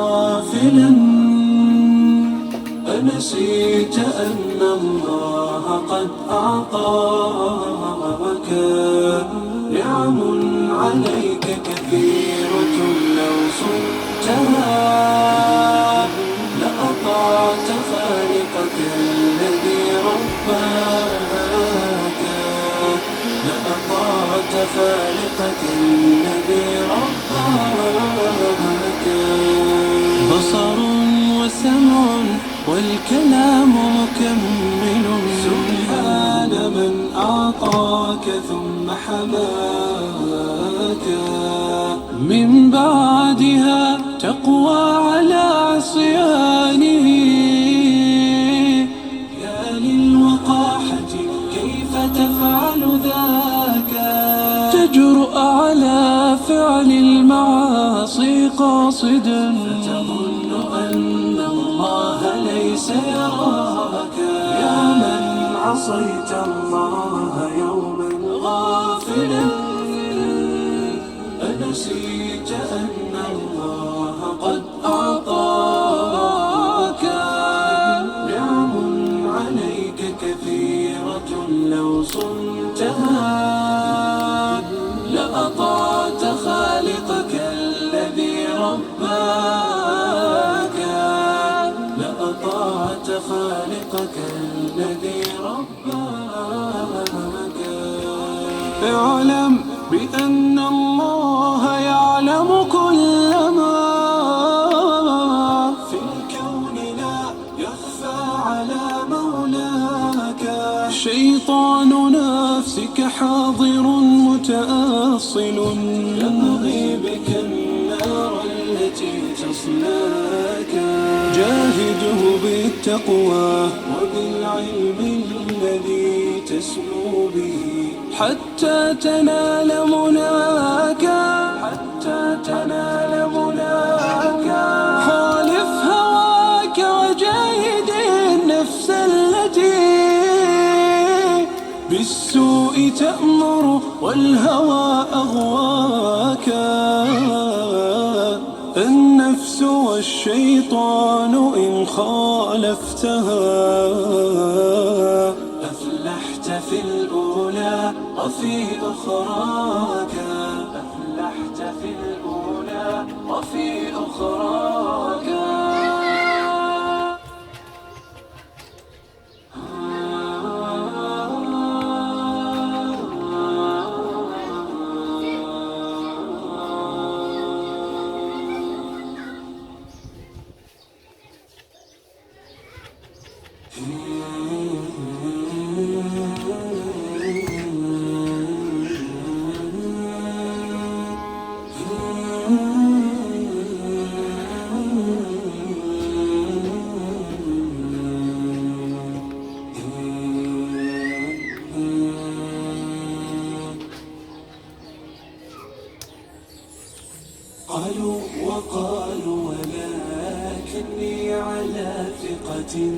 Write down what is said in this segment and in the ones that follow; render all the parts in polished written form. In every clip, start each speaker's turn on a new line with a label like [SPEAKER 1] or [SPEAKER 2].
[SPEAKER 1] غافلا أنسيت أن الله قد أعطاك نعم عليك كثيرة لو صنتها لأطعت خالقك الذي رباك لأطعت خالقك الذي رباك بصر وسمع والكلام مكمل سبحان من أعطاك ثم حماك من بعدها تقوى على عصيانه يا للوقاحة كيف تفعل ذاك تجرؤ على فعل المعاصي قاصدا فتظن أن الله ليس يراك يا من عصيت الله يوما غافلا أنسيت أن الله قد أعطاك نعم عليك كثيرة لو صنتها لأطعت خالقك الذي رباك لأطعت خالقك الذي رباك اعلم بأن الله يعلم كل ما في الكون لا يخفى على مولاك شيطان نفسك حاضر متأصل يبغي بك النار التي تصلاك جاهده بالتقوى وبالعلم الذي تسمو به حتى تنال مناك حتى تنال مناك خالف هواك وجاهد النفس التي بالسوء تأمر والهوى أغواك النفس والشيطان إن خالفتها أفلحت في الأولى وفي أخراك أفلحت في الأولى وفي أخراك قالوا وقالوا ولكني على ثقة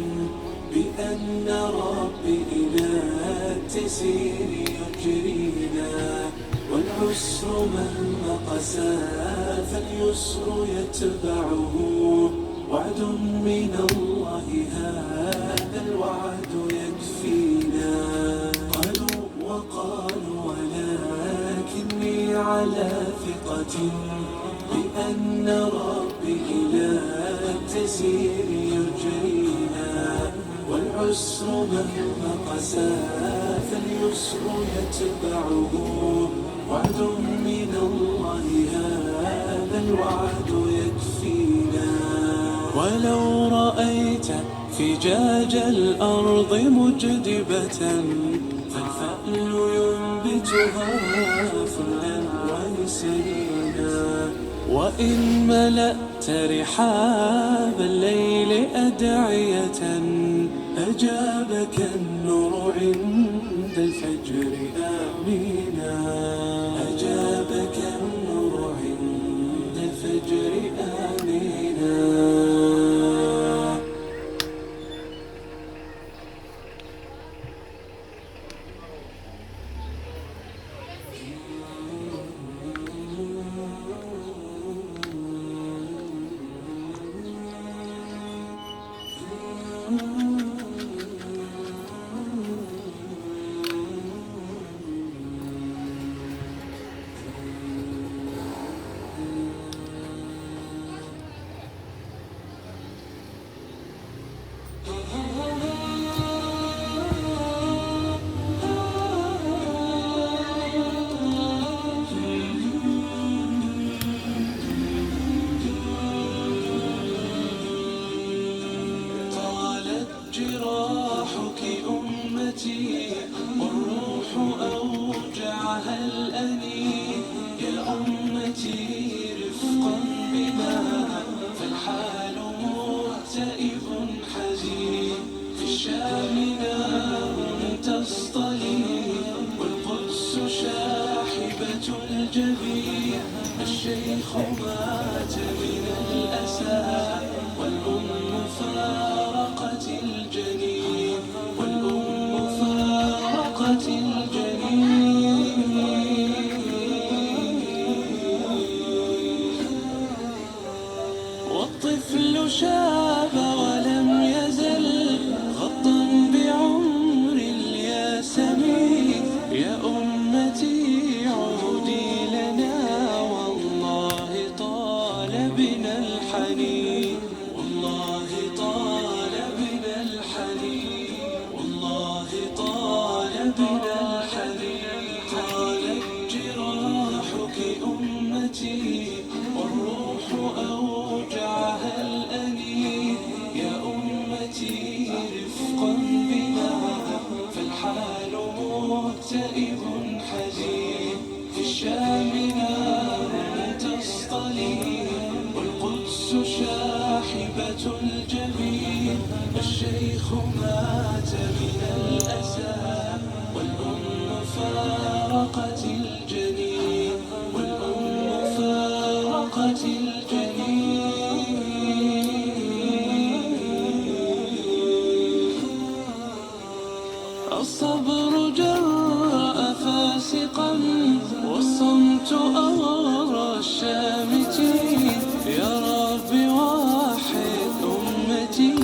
[SPEAKER 1] بأن ربي إلى التسير يجرينا والعسر مهما قسى فاليسر يتبعه وعد من الله هذا الوعد يكفينا قالوا وقالوا ولكني على ثقة بأن ربي إلى التسير يجرينا والعسر مهما قسى فاليسر يتبعه وعد من الله هذا الوعد يكفينا ولو رأيت فجاج الأرض مجدبة فالفأل ينبتها فلا ونسينا وإن ملأت رحاب الليل أدعية أجابك النور عند الفجر آمينا أجابك النور عند الفجر آمينا والطفل شاب ولم يزل غطا بعمر الياسمين. يا أمتي عودي لنا والله طال بنا الحنين، والله طال بنا الحنين، والله طال بنا الحنين. طالت جراحك أمتي والروح أوجعها الأنين. يا أمتي رفقا بنا فالحال مكتئب حزين. في الشام نار تصطلي والقدس شاحبة الجبين. الشيخ مات من الأسى والأم فارقت الجنين، والأم فارقت الجنين. الصبر جرأ فاسقا والصمت أغرى الشامتين. يا رب واحد أمتي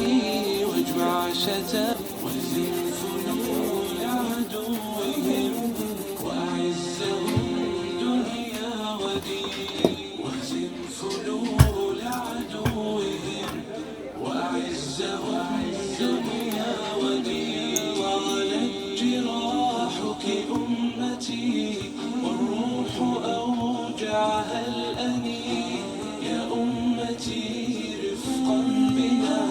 [SPEAKER 1] واجمع شتات واهزم فنون عدوهم وأعزهم دنيا ودين. واهزم فنون عدوهم وأعزهم دنيا ودين. طالت جراحك أمتي والروح أوجعها الأنين. يا أمتي رفقا بنا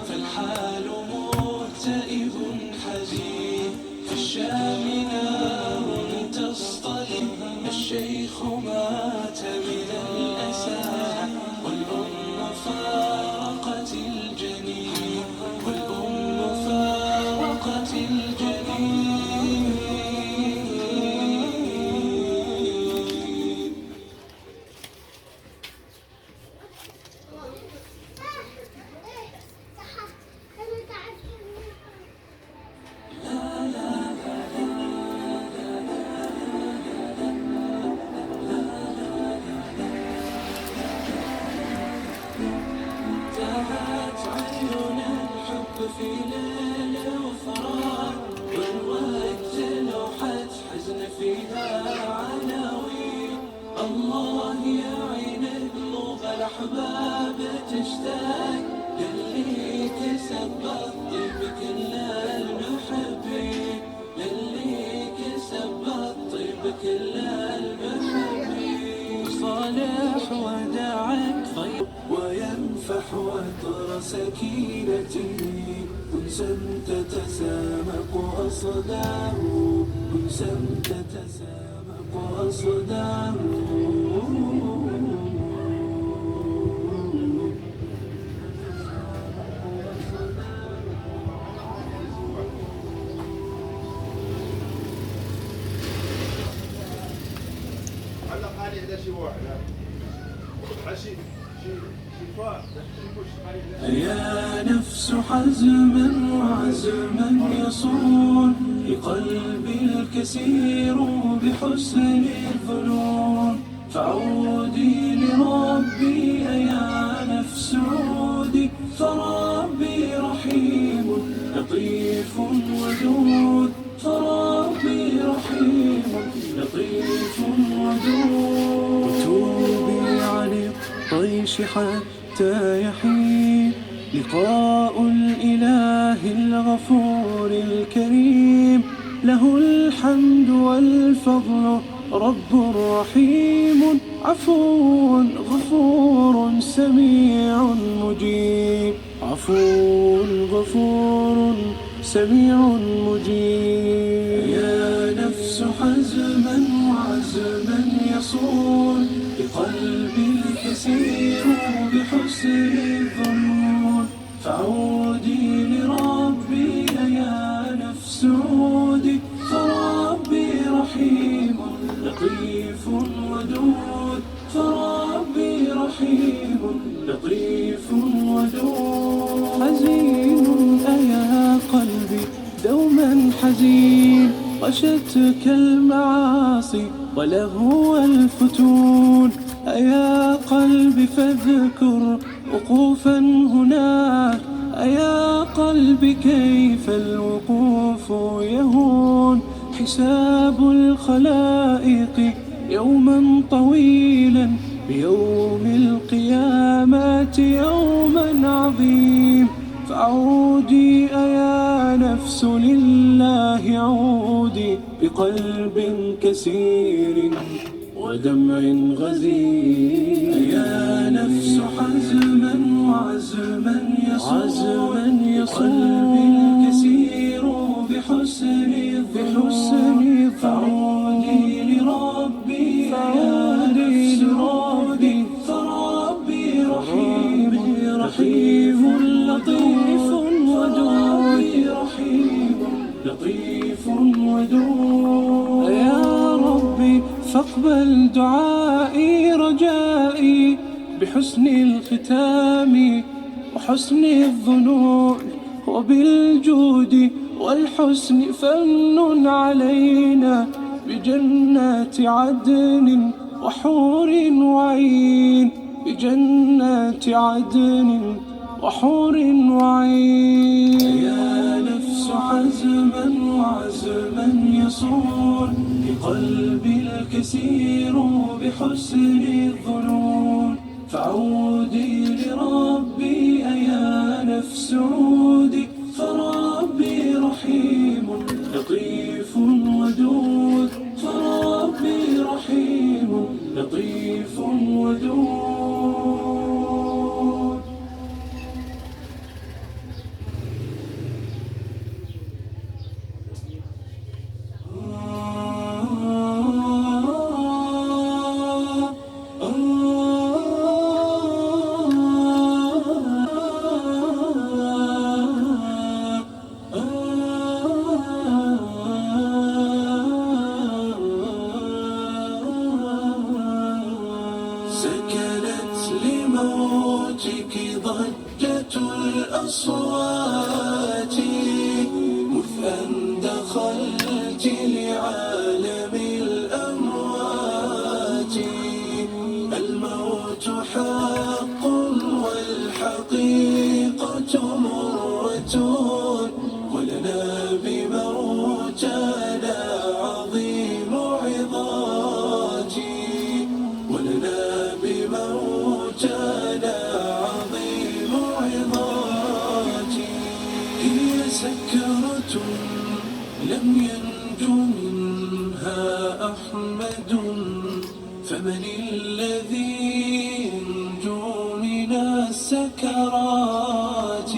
[SPEAKER 1] فالحال مكتئب حزين. في الشام نار تصطلي الشيخ مات من الأسى والأم فارقت الجنين، والأم فارقت الجنين. انتهت عيون الحب في ليل وفراق والوقت لوحة حزن فيها عناوين. الله يعين قلوب الأحباب تشتاق للي كسب الطيب كل المحبين، للي كسب الطيب كل المحبين. صالح ودعك طيب وينفح وتر سكينتي. أنسا تتسامق أصداه، أنسا تتسامق أصداه.
[SPEAKER 2] على قال هذا شي واحد شي شفاء
[SPEAKER 1] يا نفس حزما وعزما يصون لقلبي الكثير بحسن الظنون. فعودي لربي يا نفس عودي، فربي رحيم لطيف ودود، فربي رحيم لطيف ودود. وتوبي عن الطيش حتى يحين لقاء الإله الغفور الكريم. له الحمد والفضل رب رحيم، عفو غفور سميع مجيب، عفو غفور سميع مجيب. يا نفس حزما وعزما يصون لقلبي الكثير بحسن الظنون. فعودي لربي يا نفس عودي، فربي رحيم لطيف ودود، فربي رحيم لطيف ودود. حزين أيا قلبي دوما حزين، غشتك المعاصي ولهو الفتون. أيا قلبي فاذكر وقوفا هناك، أيا قلبي كيف الوقوف يهون. حساب الخلائق يوما طويلا، بيوم القيامة يوما عظيم. فعودي أيا نفس لله عودي، بقلب كسير ودمع غزير. يا نفس حزما وعزما يصون، قلبي الكسير بحسن الظنون. فعودي لربي يا نفس عودي، فربي رحيم لطيف ودود، لطيف ودود. يا ربي فاقبل دعائي رجائي، بحسن الختام وحسن الظنون، وبالجود والحسن فمن علينا، بجنات عدن وحور وعين، بجنات عدن وحور وعين. يا نفس حزما وعزما يصون، بقلبي الكسير بحسن الظنون. فعودي لربي أيا نفس عودي، فربي رحيم لطيف ودود، فربي رحيم لطيف ودود. سكنت لموتك ضجة الأصوات، مذ أن دخلت لعالم الأموات. الموت حق والحقيقة مرة، ولنا بموتنا عظيم عظات، ولنا بموتنا عظيم عظات. هي سكرة لم ينج منها أحمد، فمن الذي ينجو من السكرات؟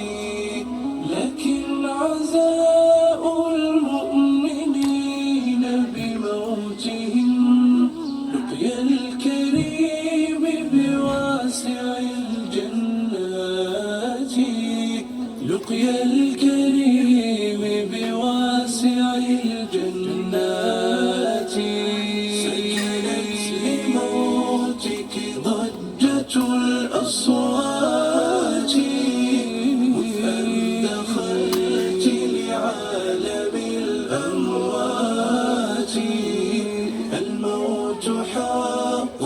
[SPEAKER 1] لكن عزاء المؤمنين بموتهم، لقيا الكريم بواسع الجنات، لقيا الكريم بواسع الجنات. سكنت لموتك ضجة الأصوات، مذ أن دخلت لعالم الأموات. الموت حق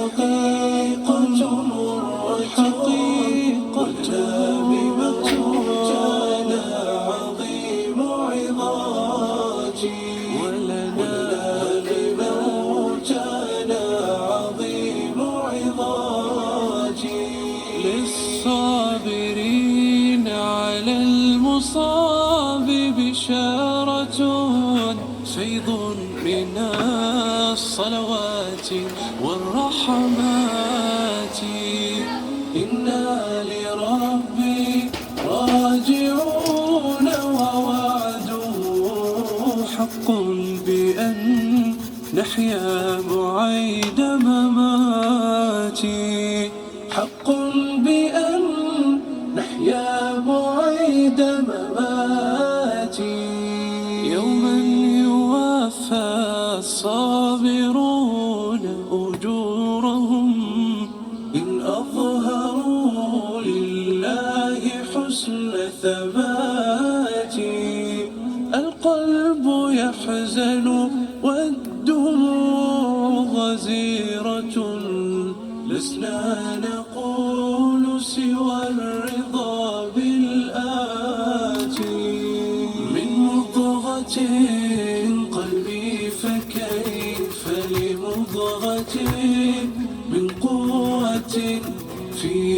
[SPEAKER 1] والحقيقة مرة، ولنا بموتنا عظيم عظات، ولنا بموتنا عظيم عظات. للصابرين على المصاب بشارة، فيض من الصلوات والرحمات. إنا لربي راجعون، ووعده حق بأن نحيا بعيد مماتي، حق بأن نحيا بعيد مماتي. يوما يوفى الصابرون أجورهم، إن أظهروا لله حسن ثبات. القلب يحزن والدموع غزيرة،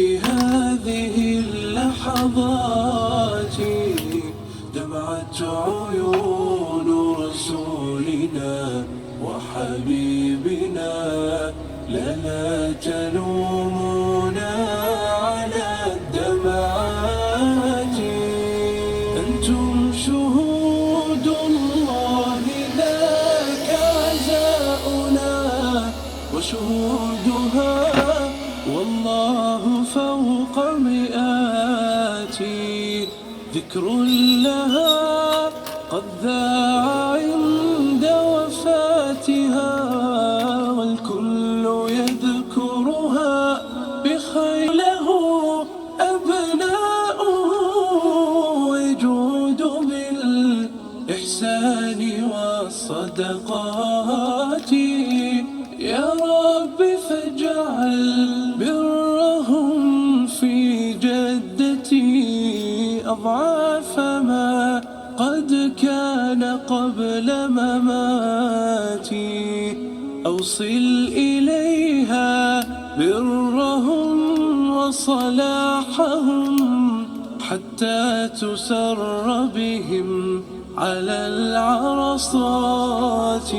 [SPEAKER 1] في هذه اللحظات دمعت عيون رسولنا وحبيبنا. لا تلومونا على الدمعات، أنتم شهود الله ذاك عزاؤنا وشهودها، والله فوق مئات. ذكر لها قد ذاع عند وفاتها، والكل يذكرها بخير. له أبناؤه يجود بالإحسان والصدقات. يا رب فاجعل برهم في جدتي أضعاف ما قد كان قبل مماتي. أوصل إليها برهم وصلاحهم حتى تسر بهم على العرصات.